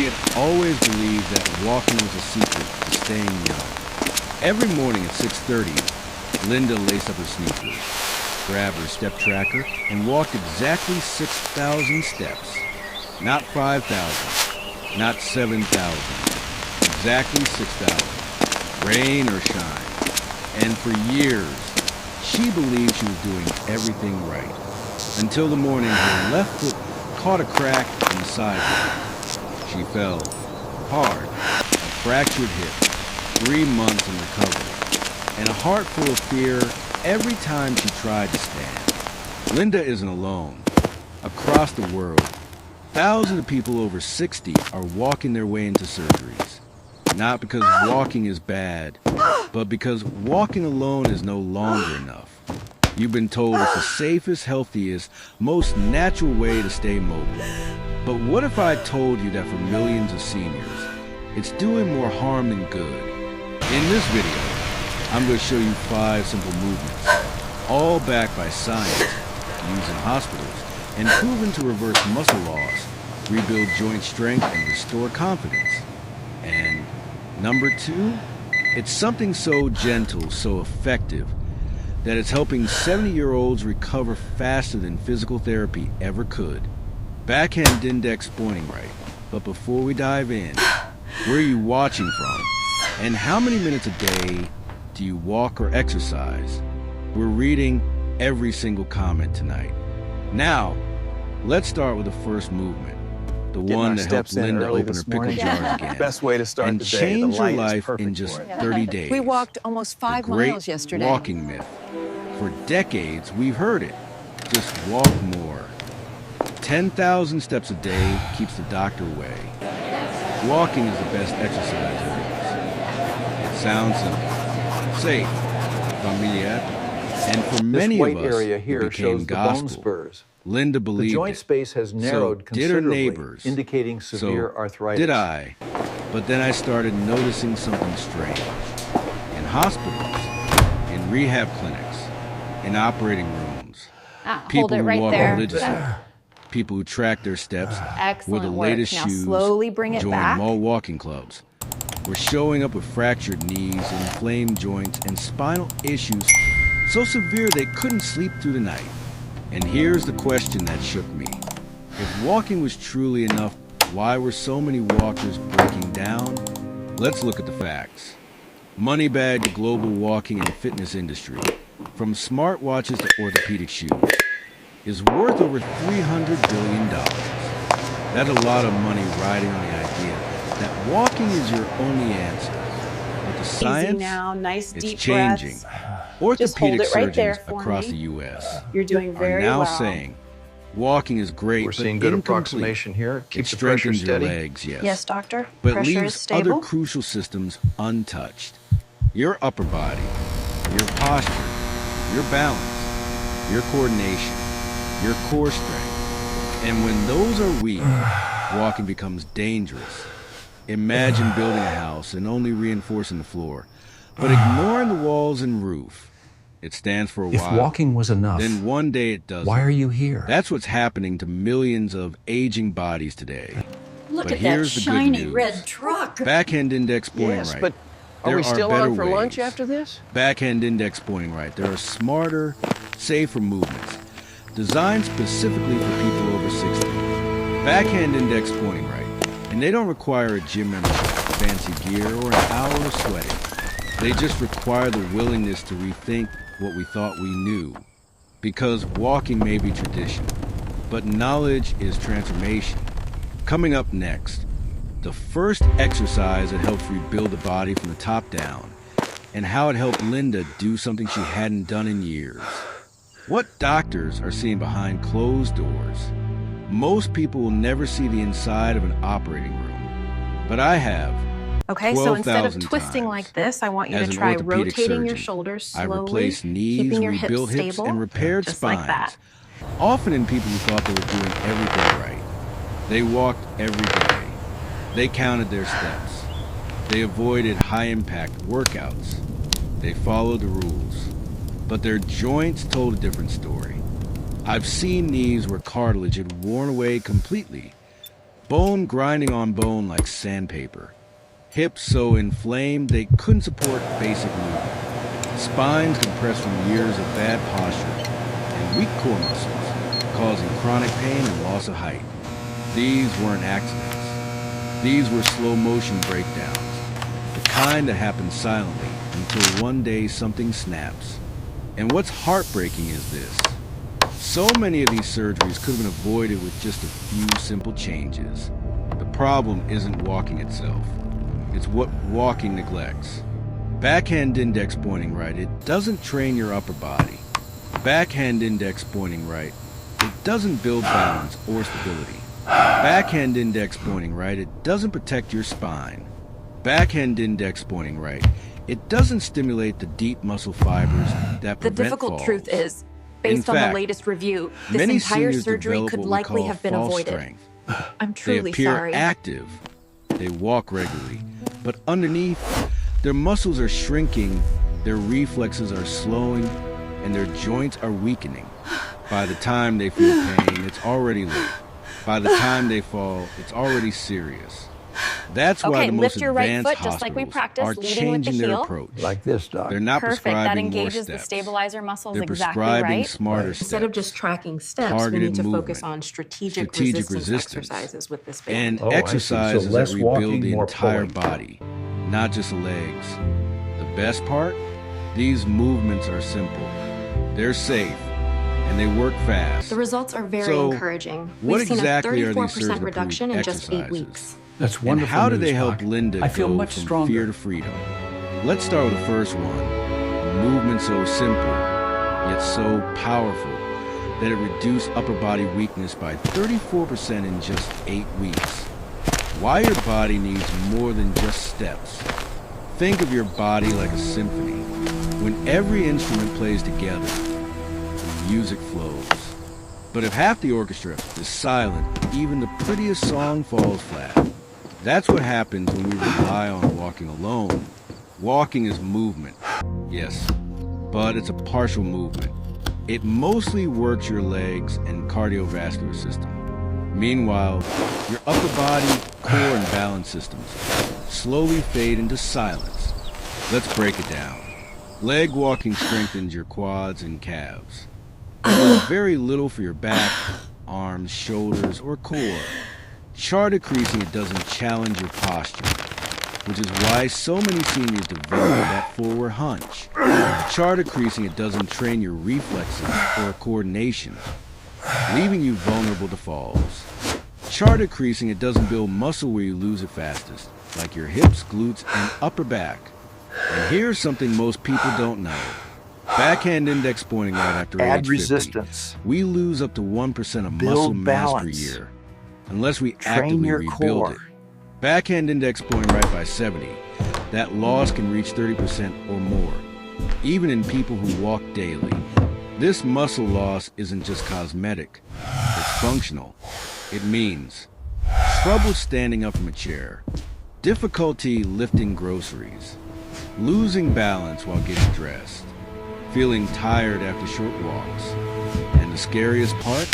She had always believed that walking was a secret to staying young. Every morning at 6:30, Linda laced up her sneakers, grabbed her step tracker, and walked exactly 6,000 steps. Not 5,000, not 7,000, exactly 6,000, rain or shine. And for years, she believed she was doing everything right. Until the morning her left foot caught a crack in the sidewalk. She fell hard, a fractured hip, 3 months in recovery, and a heart full of fear every time she tried to stand. Linda isn't alone. Across the world, thousands of people over 60 are walking their way into surgeries. Not because walking is bad, but because walking alone is no longer enough. You've been told it's the safest, healthiest, most natural way to stay mobile. But what if I told you that for millions of seniors, it's doing more harm than good? In this video, I'm going to show you 5 simple movements, all backed by science, used in hospitals, and proven to reverse muscle loss, rebuild joint strength, and restore confidence. And number 2, it's something so gentle, so effective, that it's helping 70-year-olds recover faster than physical therapy ever could. Backhand index pointing right. But before we dive in, where are you watching from? And how many minutes a day do you walk or exercise? We're reading every single comment tonight. Now, let's start with the first movement. The one that helped Linda open her pickle jars again. Best way to start and the day. change The her light is life perfect in just for it. 30 days. We walked almost 5 The great miles yesterday. walking myth. For decades, we've heard it. Just walk more. 10,000 steps a day keeps the doctor away. Walking is the best exercise there is. It sounds simple, safe, familiar, and for many This white of us, area it here became shows the gospel. bone spurs. Linda The believed joint it. space has narrowed So did her considerably, neighbors. indicating severe So arthritis. did I. But then I started noticing something strange. In hospitals, in rehab clinics, in operating rooms, Hold people it who right walk there. religiously, people who track their steps with Excellent the work. latest Now shoes, slowly bring it join back. mall walking clubs. We're showing up with fractured knees, inflamed joints, and spinal issues so severe they couldn't sleep through the night. And here's the question that shook me. If walking was truly enough, why were so many walkers breaking down? Let's look at the facts. Money-bagged the global walking and fitness industry, from smartwatches to orthopedic shoes, is worth over $300 billion. That's a lot of money riding on the idea that walking is your only answer. But the science, Easy now, nice it's deep changing. breaths. Orthopedic Just hold it right there surgeons for across me. the U.S. You're doing are very now well. saying walking is great, We're but seeing good incomplete. approximation here. Keep It the pressure strengthens your steady. legs, yes. Yes, doctor. But Pressure is leaves stable. other crucial systems untouched. Your upper body, your posture, your balance, your coordination, your core strength. And when those are weak, walking becomes dangerous. Imagine building a house and only reinforcing the floor, but ignoring the walls and roof. It stands for a If while. walking was enough, Then one day it doesn't. why are you here? That's what's happening to millions of aging bodies today. Look But at that here's the good shiny news. red truck. Backhand index pointing Yes, right. but are There we still better on for ways. lunch after this? Backhand index pointing right. There are smarter, safer movements designed specifically for people over 60. Backhand index pointing right. And they don't require a gym membership, fancy gear, or an hour of sweating. They just require the willingness to rethink what we thought we knew. Because walking may be tradition, but knowledge is transformation. Coming up next, the first exercise that helps rebuild the body from the top down, and how it helped Linda do something she hadn't done in years. What doctors are seeing behind closed doors. Most people will never see the inside of an operating room, but I have. Okay, so instead of 12,000 twisting times. like this, I want you As to an try orthopedic rotating your surgeon, shoulders I slowly, replaced knees, keeping your hips rebuilt hips, stable, and repaired just spines. like that. Often in people who thought they were doing everything right. They walked every day. They counted their steps. They avoided high-impact workouts. They followed the rules. But their joints told a different story. I've seen knees where cartilage had worn away completely, bone grinding on bone like sandpaper, hips so inflamed they couldn't support basic movement, spines compressed from years of bad posture, and weak core muscles, causing chronic pain and loss of height. These weren't accidents. These were slow-motion breakdowns, the kind that happen silently until one day something snaps. And what's heartbreaking is this. So many of these surgeries could have been avoided with just a few simple changes. The problem isn't walking itself. It's what walking neglects. Backhand index pointing right, it doesn't train your upper body. Backhand index pointing right, it doesn't build balance or stability. Backhand index pointing right, it doesn't protect your spine. Backhand index pointing right, it doesn't stimulate the deep muscle fibers that prevent The difficult falls. truth is, based on the latest review, this many entire seniors surgery develop could what we likely call have been false avoided. strength. I'm They truly appear sorry. active. They walk regularly. But underneath, their muscles are shrinking, their reflexes are slowing, and their joints are weakening. By the time they feel pain, it's already late. By the time they fall, it's already serious. That's why Okay, the most lift your right advanced foot just like we hospitals practiced, are leading with the changing their heel. approach. Like this, Doc. They're not Perfect. That prescribing more engages the steps. stabilizer muscles They're exactly prescribing right. smarter steps. Instead of just tracking steps, we Targeted need to focus movement, on strategic strategic resistance resistance, exercises with this and band. Oh, I see. So exercises less that rebuild walking, the more entire pulling. body, not just the legs. The best part? These movements are simple. They're safe, and they work fast. The results are very So, encouraging. what We've seen exactly a are these 34% surgery-approved reduction in just 8 exercises? weeks. That's And wonderful how do news, they help Doc. Linda I feel go much from stronger. fear to freedom? Let's start with the first one. A movement so simple, yet so powerful, that it reduced upper body weakness by 34% in just 8 weeks. Why your body needs more than just steps. Think of your body like a symphony. When every instrument plays together, the music flows. But if half the orchestra is silent, even the prettiest song falls flat. That's what happens when we rely on walking alone. Walking is movement, yes, but it's a partial movement. It mostly works your legs and cardiovascular system. Meanwhile, your upper body, core, and balance systems slowly fade into silence. Let's break it down. Leg walking strengthens your quads and calves. It does very little for your back, arms, shoulders, or core. Charter creasing, it doesn't challenge your posture, which is why so many seniors develop that forward hunch. Charter creasing, it doesn't train your reflexes or coordination, leaving you vulnerable to falls. Charter creasing, it doesn't build muscle where you lose it fastest, like your hips, glutes, and upper back. And here's something most people don't know. Backhand index pointing right after Add age 50. resistance. We lose up to 1% of Build muscle mass per balance. year, unless we Train actively your rebuild core. it. Backhand index pointing right by 70. That loss can reach 30% or more, even in people who walk daily. This muscle loss isn't just cosmetic, it's functional. It means trouble standing up from a chair, difficulty lifting groceries, losing balance while getting dressed, feeling tired after short walks. And the scariest part?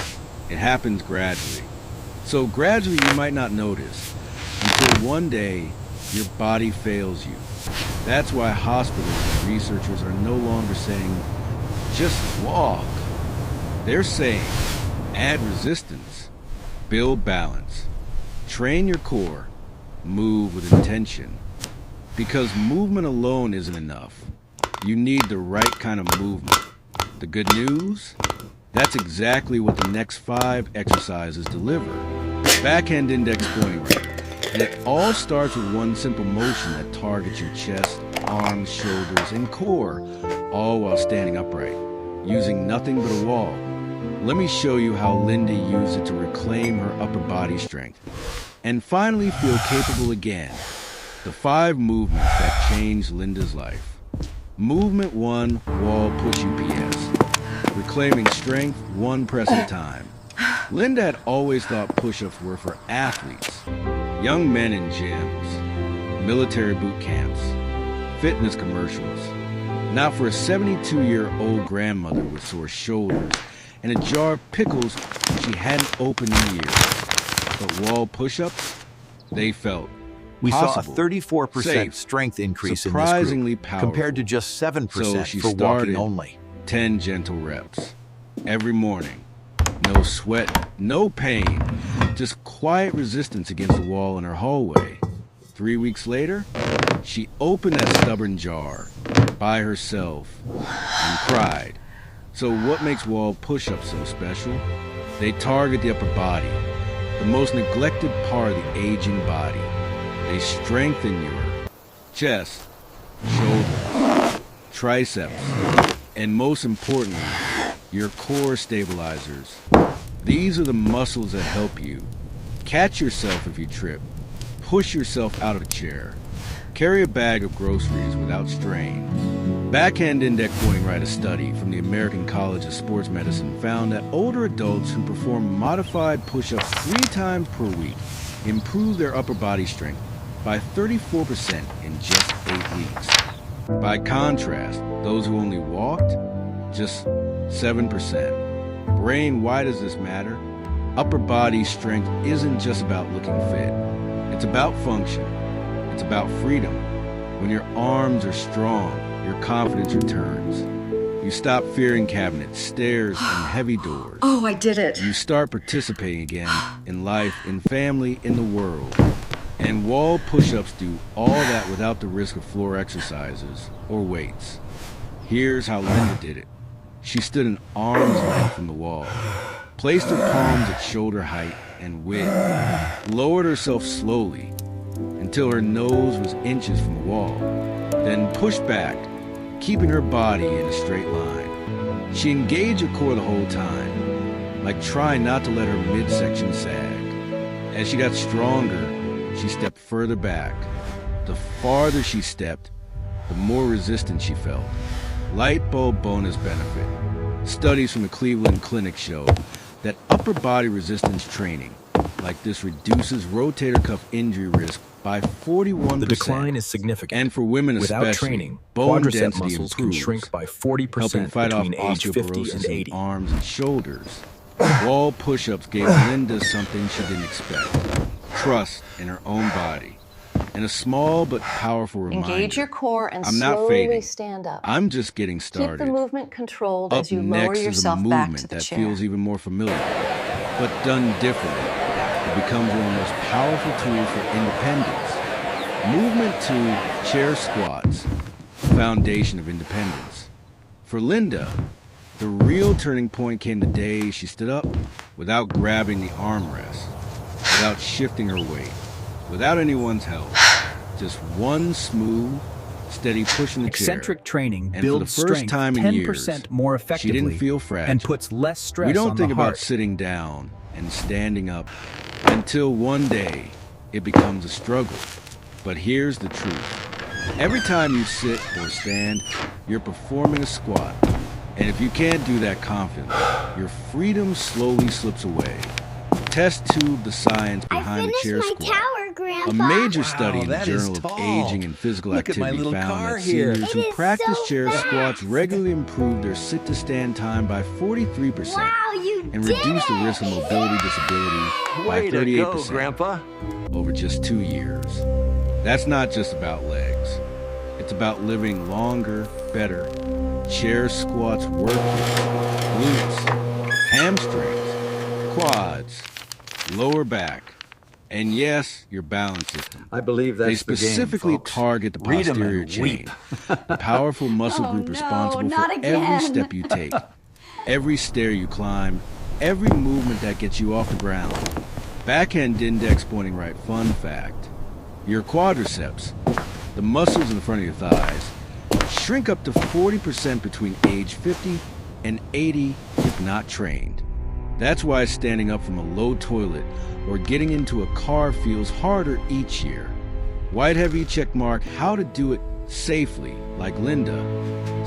It happens gradually. So gradually you might not notice, until one day your body fails you. That's why hospitals and researchers are no longer saying, just walk. They're saying, add resistance, build balance, train your core, move with intention. Because movement alone isn't enough. You need the right kind of movement. The good news? That's exactly what the next 5 exercises deliver. Backhand index pointing right. And it all starts with one simple motion that targets your chest, arms, shoulders, and core, all while standing upright, using nothing but a wall. Let me show you how Linda used it to reclaim her upper body strength and finally feel capable again. The 5 movements that changed Linda's life. Movement 1, wall push UPS. Reclaiming strength 1 press at a time. Linda had always thought push-ups were for athletes, young men in gyms, military boot camps, fitness commercials, not for a 72-year-old grandmother with sore shoulders and a jar of pickles she hadn't opened in years. But wall push-ups, they felt We possible, saw a 34% safe, strength increase in this surprisingly group, powerful. compared to just 7% So she for started walking only. 10 gentle reps every morning. No sweat, no pain, just quiet resistance against the wall in her hallway. 3 weeks later, she opened that stubborn jar by herself and cried. So what makes wall push-ups so special? They target the upper body, the most neglected part of the aging body. They strengthen your chest, shoulders, triceps, and most importantly, your core stabilizers. These are the muscles that help you catch yourself if you trip, push yourself out of a chair, carry a bag of groceries without strain. Backhand index pointing right, a study from the American College of Sports Medicine found that older adults who perform modified push-ups 3 times per week improve their upper body strength by 34% in just 8 weeks. By contrast, those who only walked, just 7%. Brain, why does this matter? Upper body strength isn't just about looking fit. It's about function. It's about freedom. When your arms are strong, your confidence returns. You stop fearing cabinets, stairs, and heavy doors. Oh, I did it. You start participating again in life, in family, in the world. And wall push-ups do all that without the risk of floor exercises or weights. Here's how Linda did it. She stood an arm's length from the wall, placed her palms at shoulder height and width, lowered herself slowly until her nose was inches from the wall, then pushed back, keeping her body in a straight line. She engaged her core the whole time, like trying not to let her midsection sag. As she got stronger, she stepped further back. The farther she stepped, the more resistance she felt. Light bulb bonus benefit. Studies from the Cleveland Clinic show that upper body resistance training like this reduces rotator cuff injury risk by 41%. The decline is significant. And for women Without especially, training, bone quadricep density muscles can improves, shrink by helping 40% fight off between age 50 and osteoporosis 80. in arms and shoulders. Wall push-ups gave Linda something she didn't expect. Trust in her own body. And a small but powerful reminder. Engage your core and I'm not slowly fading. stand up. I'm just getting started. Keep the movement controlled Up as you next lower is a yourself back movement to the that chair. feels even more familiar, but done differently. It becomes one of the most powerful tools for independence. Movement to chair squats, the foundation of independence. For Linda, the real turning point came the day she stood up without grabbing the armrest, without shifting her weight, without anyone's help. Just one smooth, steady push in the Eccentric chair. training And builds for the first strength time in 10% years, more effectively she didn't feel fragile. and puts less stress We don't on think the about heart. sitting down and standing up until one day it becomes a struggle. But here's the truth. Every time you sit or stand, you're performing a squat. And if you can't do that confidently, your freedom slowly slips away. Test tube the science behind the chair squat. A major study in the that is Journal of tall. Aging and Physical Look at my Activity little found car that here. seniors who practice chair squats regularly improve their sit-to-stand time by 43% and reduce the risk of mobility disability by Way to 38% go, Grandpa. over just 2 years. That's not just about legs. It's about living longer, better. Chair squats work glutes, hamstrings, quads, lower back, and yes, your balance system. I believe They that's the game, specifically folks. target the Read 'em posterior and chain, weep. the powerful muscle Oh, group no, responsible not for every again. step you take, every stair you climb, every movement that gets you off the ground. Backhand index pointing right. Fun fact. Your quadriceps, the muscles in the front of your thighs, shrink up to 40% between age 50 and 80 if not trained. That's why standing up from a low toilet or getting into a car feels harder each year. White heavy check mark how to do it safely, like Linda.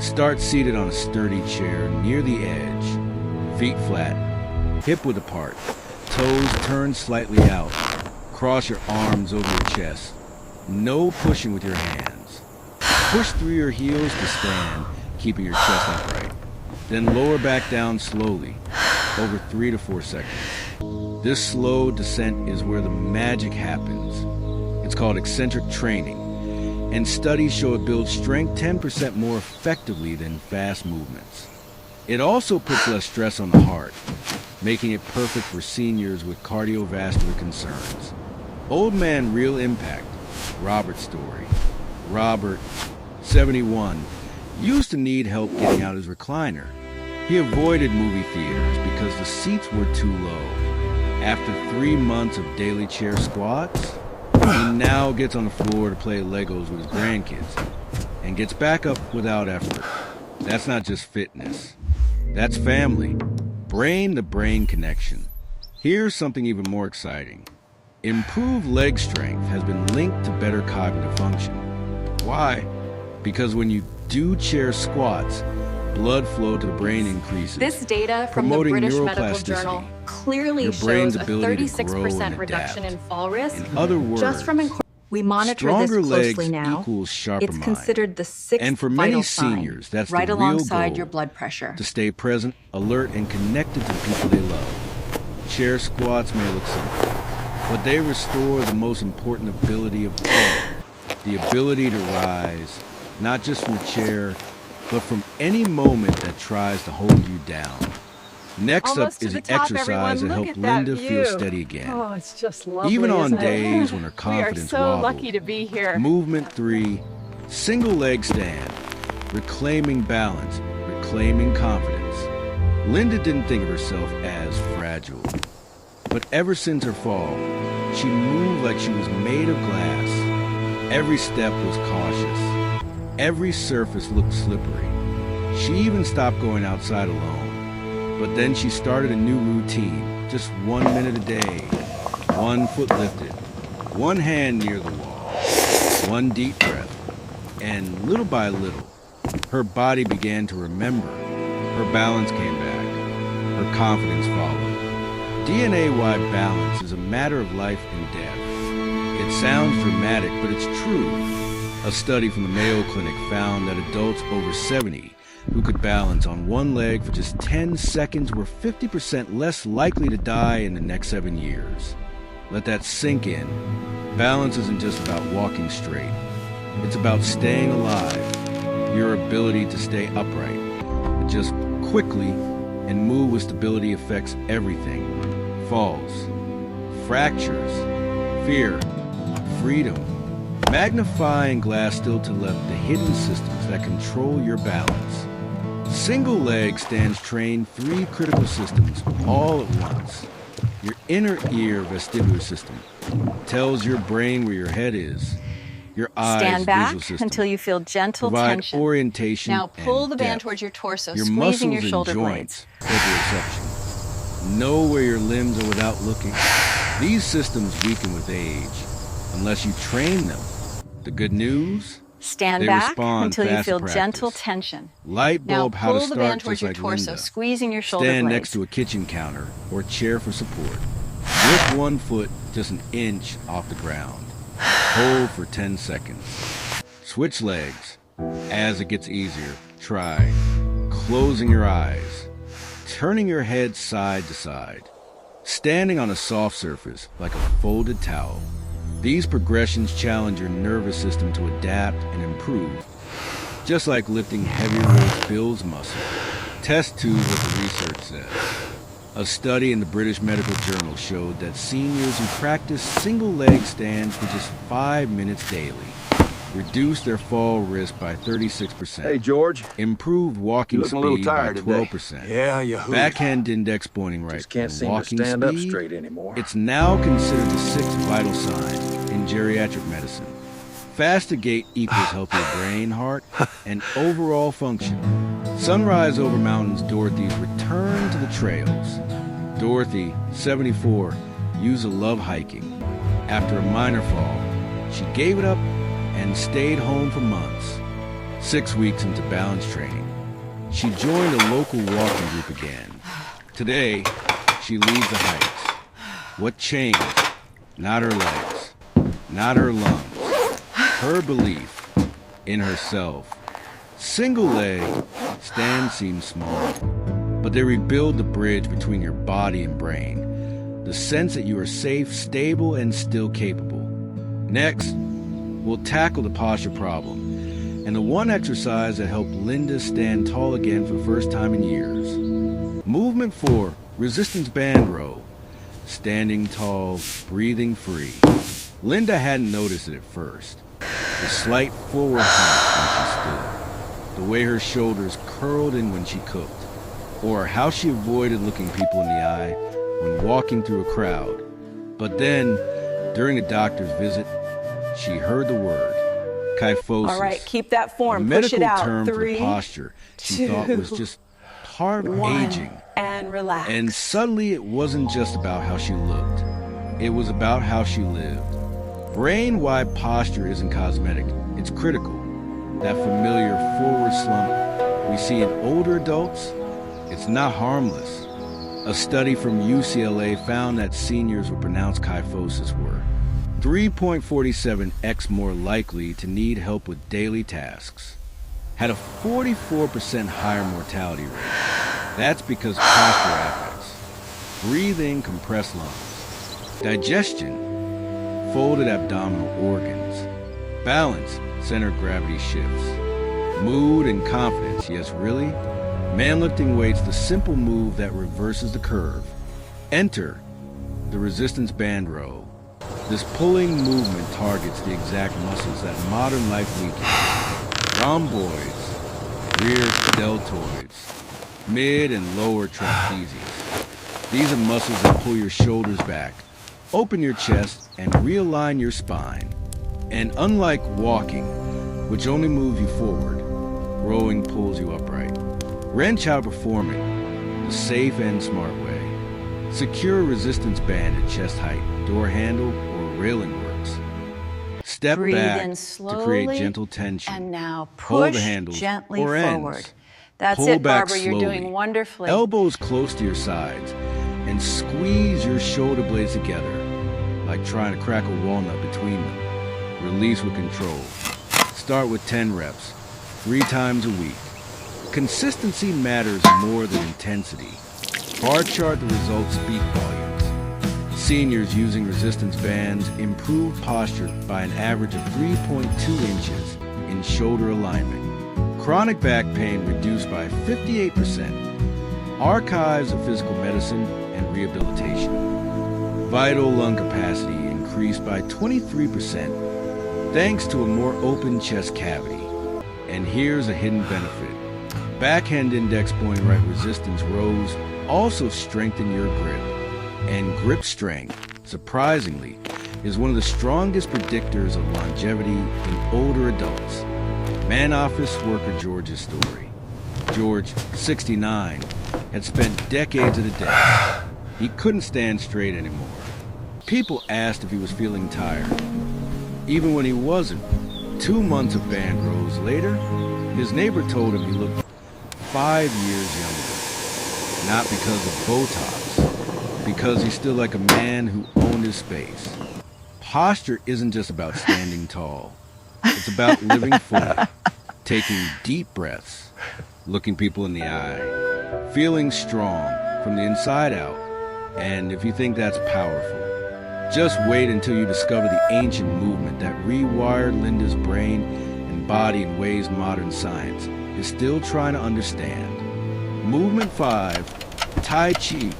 Start seated on a sturdy chair near the edge. Feet flat, hip width apart, toes turned slightly out. Cross your arms over your chest. No pushing with your hands. Push through your heels to stand, keeping your chest upright. Then lower back down slowly, over 3 to 4 seconds. This slow descent is where the magic happens. It's called eccentric training, and studies show it builds strength 10% more effectively than fast movements. It also puts less stress on the heart, making it perfect for seniors with cardiovascular concerns. Old man real impact, Robert's story. Robert, 71, used to need help getting out his recliner. He avoided movie theaters because the seats were too low. After 3 months of daily chair squats, he now gets on the floor to play Legos with his grandkids and gets back up without effort. That's not just fitness. That's family. Brain-to-brain connection. Here's something even more exciting. Improved leg strength has been linked to better cognitive function. Why? Because when you do chair squats, blood flow to the brain increases. This data from the promoting British Medical neuroplasticity, Journal clearly your brain's shows a ability to grow 36% and reduction adapt. in fall risk In other words, just from we monitor this stronger closely legs now. equals sharper It's mind. considered the sixth And for many vital sign, seniors, that's right the real alongside goal, your blood pressure. to stay present, alert, and connected to the people they love. Chair squats may look simple, but they restore the most important ability of all, the ability to rise, not just from a chair, but from any moment that tries to hold you down. Next Almost up to is the an top, exercise everyone. that Look helped at that Linda feel view. steady again. Oh, it's just lovely. Even on isn't it? days when her We are confidence so wobbled. lucky to be here. Movement 3, single leg stand, reclaiming balance, reclaiming confidence. Linda didn't think of herself as fragile, but ever since her fall, she moved like she was made of glass. Every step was cautious. Every surface looked slippery. She even stopped going outside alone. But then she started a new routine, just 1 minute a day. 1 foot lifted, 1 hand near the wall, 1 deep breath. And little by little, her body began to remember. Her balance came back. Her confidence followed. DNA-wide balance is a matter of life and death. It sounds dramatic, but it's true. A study from the Mayo Clinic found that adults over 70 who could balance on 1 leg for just 10 seconds were 50% less likely to die in the next 7 years. Let that sink in. Balance isn't just about walking straight. It's about staying alive. Your ability to stay upright, adjust quickly, and move with stability affects everything. Falls, fractures, fear, freedom. Magnifying glass still to left the hidden systems that control your balance. Single leg stands train 3 critical systems all at once. Your inner ear vestibular system tells your brain where your head is. Your eyes Stand back visual system until you feel gentle provide tension. orientation Now pull and the band depth. towards your torso, Your squeezing muscles your shoulder and blades. joints proprioception. Know where your limbs are without looking. These systems weaken with age unless you train them. The good news? Stand They back respond until you fast feel to gentle practice. tension. Light Now bulb how to pull the band start towards just your like torso, Linda. squeezing your shoulder Stand blades. next to a kitchen counter or chair for support. Lift 1 foot just an inch off the ground. Hold for 10 seconds. Switch legs. As it gets easier, try closing your eyes, turning your head side to side, standing on a soft surface like a folded towel. These progressions challenge your nervous system to adapt and improve. Just like lifting heavier weights builds muscle. Test tubes what the research says. A study in the British Medical Journal showed that seniors who practice single leg stands for just 5 minutes daily reduced their fall risk by 36%. Hey, George. Improved walking You looking a little speed by tired today. 12%. Yeah, you hooey. Backhand index pointing right. Just can't and seem to walking stand up speed, straight anymore. It's now considered the 6th vital sign in geriatric medicine. Faster gait equals healthier brain, heart, and overall function. Sunrise over mountains Dorothy's return to the trails. Dorothy, 74, used to love hiking. After a minor fall, she gave it up and stayed home for months. 6 weeks into balance training, she joined a local walking group again. Today, she leads the hikes. What changed? Not her legs, not her lungs, her belief in herself. Single leg stands seem small, but they rebuild the bridge between your body and brain. the sense that you are safe, stable, and still capable. Next, we'll tackle the posture problem and the one exercise that helped Linda stand tall again for the first time in years. Movement 4, resistance band row. Standing tall, breathing free. Linda hadn't noticed it at first. The slight forward hump when she stood, the way her shoulders curled in when she cooked, or how she avoided looking people in the eye when walking through a crowd. But then, during a doctor's visit, she heard the word, kyphosis. All right, keep that form. A Push medical it out. term for 3, posture she thought was just part of 1, aging. and relax. And suddenly it wasn't just about how she looked. It was about how she lived. Brain-wide posture isn't cosmetic. It's critical. That familiar forward slump we see in older adults, it's not harmless. A study from UCLA found that seniors with pronounced kyphosis were 3.47x more likely to need help with daily tasks, had a 44% higher mortality rate. That's because posture affects breathing, compressed lungs, digestion, folded abdominal organs, balance, center of gravity shifts, mood and confidence. Yes, really? Man lifting weights, the simple move that reverses the curve. Enter the resistance band row. This pulling movement targets the exact muscles that modern life weakens. Rhomboids, rear deltoids, mid and lower trapezius. These are muscles that pull your shoulders back, open your chest, and realign your spine. And unlike walking, which only moves you forward, rowing pulls you upright. Wrench outperforming the safe and smart way. Secure a resistance band at chest height, door handle, or railing works. Step Breathe back in to slowly, create gentle tension. and now Hold push the handles gently or forward. ends. That's Pull it, back Barbara. You're slowly. doing wonderfully. Elbows close to your sides, and squeeze your shoulder blades together, like trying to crack a walnut between them. Release with control. Start with 10 reps, 3 times a week. Consistency matters more than intensity. Bar chart the results speak volumes. Seniors using resistance bands improved posture by an average of 3.2 inches in shoulder alignment. Chronic back pain reduced by 58%. Archives of physical medicine and rehabilitation. Vital lung capacity increased by 23% thanks to a more open chest cavity. And here's a hidden benefit. Backhand index point right resistance rows also strengthen your grip. And grip strength, surprisingly, is one of the strongest predictors of longevity in older adults. Man office worker George's story. George, 69, had spent decades at a desk. He couldn't stand straight anymore. People asked if he was feeling tired. Even when he wasn't, 2 months of band rows later, his neighbor told him he looked 5 years younger. Not because of Botox, because he's still like a man who owned his space. Posture isn't just about standing tall. It's about living fully, taking deep breaths, looking people in the eye, feeling strong from the inside out. And if you think that's powerful, just wait until you discover the ancient movement that rewired Linda's brain and body in ways modern science is still trying to understand. Movement 5, Tai Chi,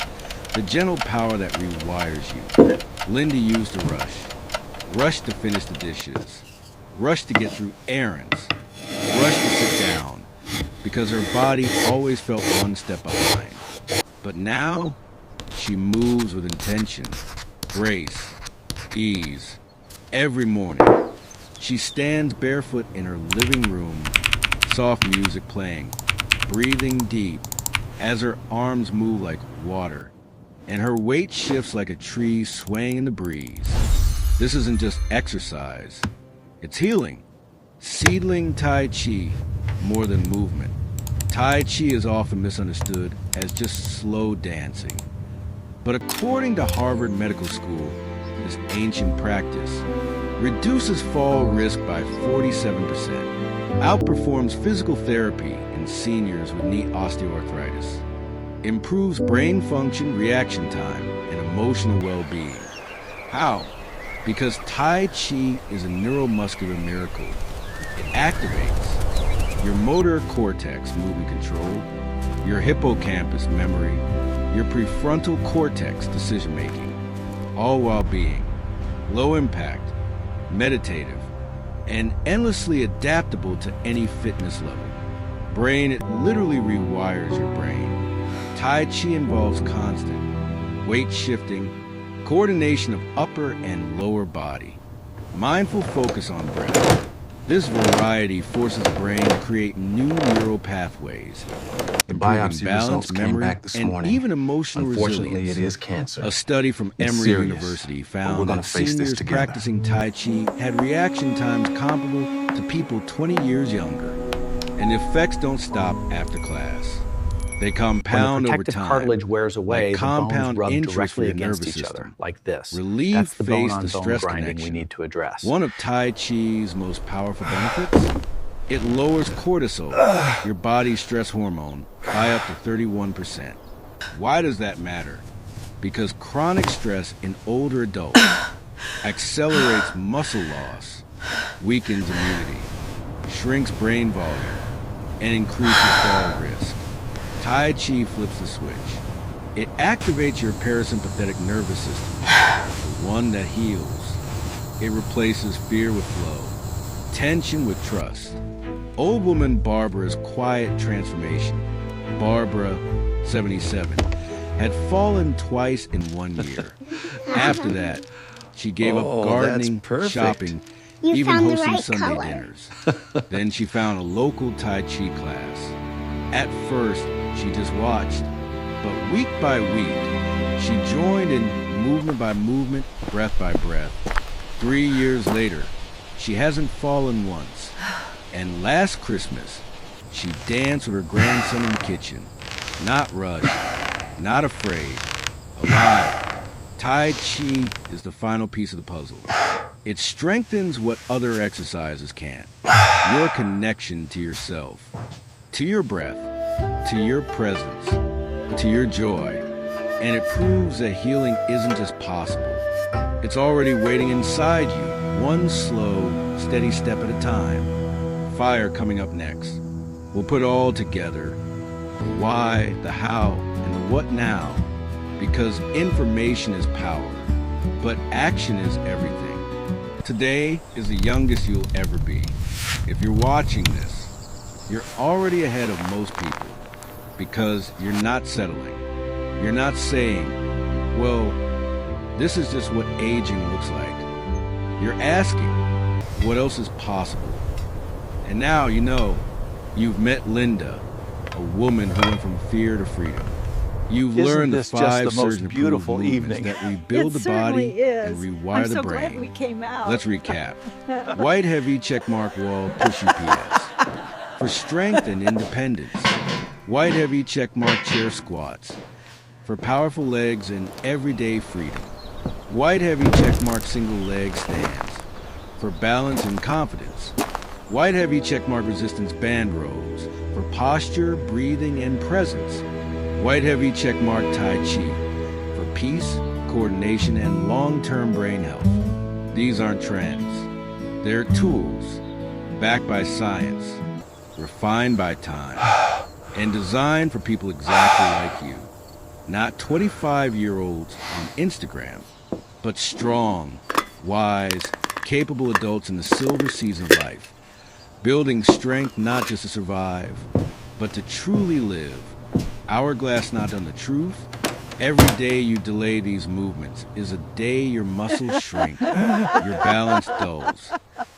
the gentle power that rewires you. Linda used to rush to finish the dishes, rush to get through errands, rush to sit down, because her body always felt one step behind. But now, she moves with intention, grace, ease. Every morning, she stands barefoot in her living room, soft music playing, breathing deep as her arms move like water, and her weight shifts like a tree swaying in the breeze. This isn't just exercise, it's healing. Seedling Tai Chi, more than movement. Tai Chi is often misunderstood as just slow dancing. But according to Harvard Medical School, this ancient practice reduces fall risk by 47%, outperforms physical therapy in seniors with knee osteoarthritis, Improves brain function, reaction time, and emotional well-being. How? Because Tai Chi is a neuromuscular miracle. It activates your motor cortex, movement control, your hippocampus, memory, your prefrontal cortex, decision-making, all while being low impact, meditative, and endlessly adaptable to any fitness level. Brain, it literally rewires your brain. Tai Chi involves constant weight shifting, coordination of upper and lower body, mindful focus on breath. This variety forces the brain to create new neural pathways, The improving biopsy balance, results came memory, back this and morning. even emotional Unfortunately, resilience. it is cancer. A study from It's Emory serious, University but found we're gonna that face this seniors together. practicing Tai Chi had reaction times comparable to people 20 years younger. And the effects don't stop after class. They When the compound over protective time. cartilage wears away, like the bones compound rub interest for directly your against nervous each system. other, like this. Relieve That's the face the bone-on-bone stress grinding we connection. need to address. One of Tai Chi's most powerful benefits? It lowers cortisol, your body's stress hormone, by up to 31%. Why does that matter? Because chronic stress in older adults accelerates muscle loss, weakens immunity, shrinks brain volume, and increases fall risk. Tai Chi flips the switch. It activates your parasympathetic nervous system, the one that heals. It replaces fear with flow, tension with trust. Old woman Barbara's quiet transformation, Barbara, 77, had fallen twice in 1 year. After that, she gave up Oh, gardening, that's perfect. shopping, You even found the hosting right Sunday color. dinners. Then she found a local Tai Chi class. At first, she just watched, but week by week, she joined in movement by movement, breath by breath. 3 years later, she hasn't fallen once. And last Christmas, she danced with her grandson in the kitchen. Not rushed, not afraid, alive. Tai Chi is the final piece of the puzzle. It strengthens what other exercises can't. Your connection to yourself, to your breath, to your presence, to your joy. And it proves that healing isn't just possible. It's already waiting inside you, one slow, steady step at a time. Fire coming up next. We'll put it all together. The why, the how, and the what now. Because information is power, but action is everything. Today is the youngest you'll ever be. If you're watching this, you're already ahead of most people because you're not settling. You're not saying, well, this is just what aging looks like. You're asking, what else is possible? And now you know you've met Linda, a woman who went from fear to freedom. You've Isn't learned the this just 5 the most surgeon-approved beautiful movements evening? that rebuild the body and rewire the brain. came out. Let's recap. White heavy checkmark wall push UPS. For strength and independence. White heavy checkmark chair squats. For powerful legs and everyday freedom. White heavy checkmark single leg stands. For balance and confidence. White heavy checkmark resistance band rows. For posture, breathing, and presence. White heavy checkmark Tai Chi. For peace, coordination, and long-term brain health. These aren't trends. They're tools, backed by science, refined by time, and designed for people exactly like you. Not 25-year-olds on Instagram, but strong, wise, capable adults in the silver season of life. Building strength not just to survive, but to truly live. Hourglass not on the truth. Every day you delay these movements is a day your muscles shrink, your balance dulls,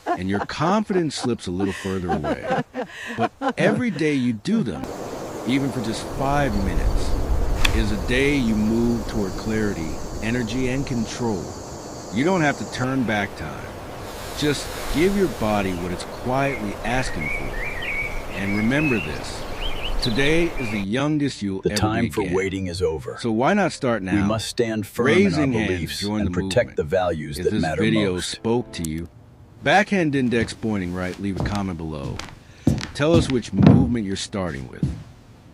and your confidence slips a little further away. But every day you do them, even for just 5 minutes, is a day you move toward clarity, energy, and control. You don't have to turn back time. Just give your body what it's quietly asking for. And remember this. Today is the youngest you'll The ever time be for again. waiting is over. So why not start now? We must stand firm Raising in our hands, beliefs join and the protect movement. the values If that this matter video most. spoke to you, backhand index pointing right, leave a comment below. Tell us which movement you're starting with.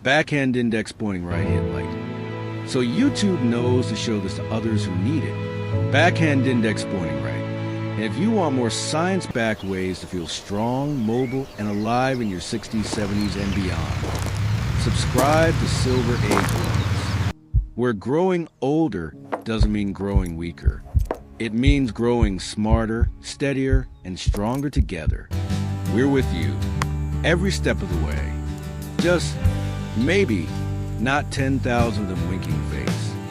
Backhand index pointing right hand light. So YouTube knows to show this to others who need it. Backhand index pointing right. And if you want more science-backed ways to feel strong, mobile, and alive in your 60s, 70s, and beyond, subscribe to Silver Age Ones, where growing older doesn't mean growing weaker. It means growing smarter, steadier, and stronger together. We're with you every step of the way. Just maybe not 10,000 of them winking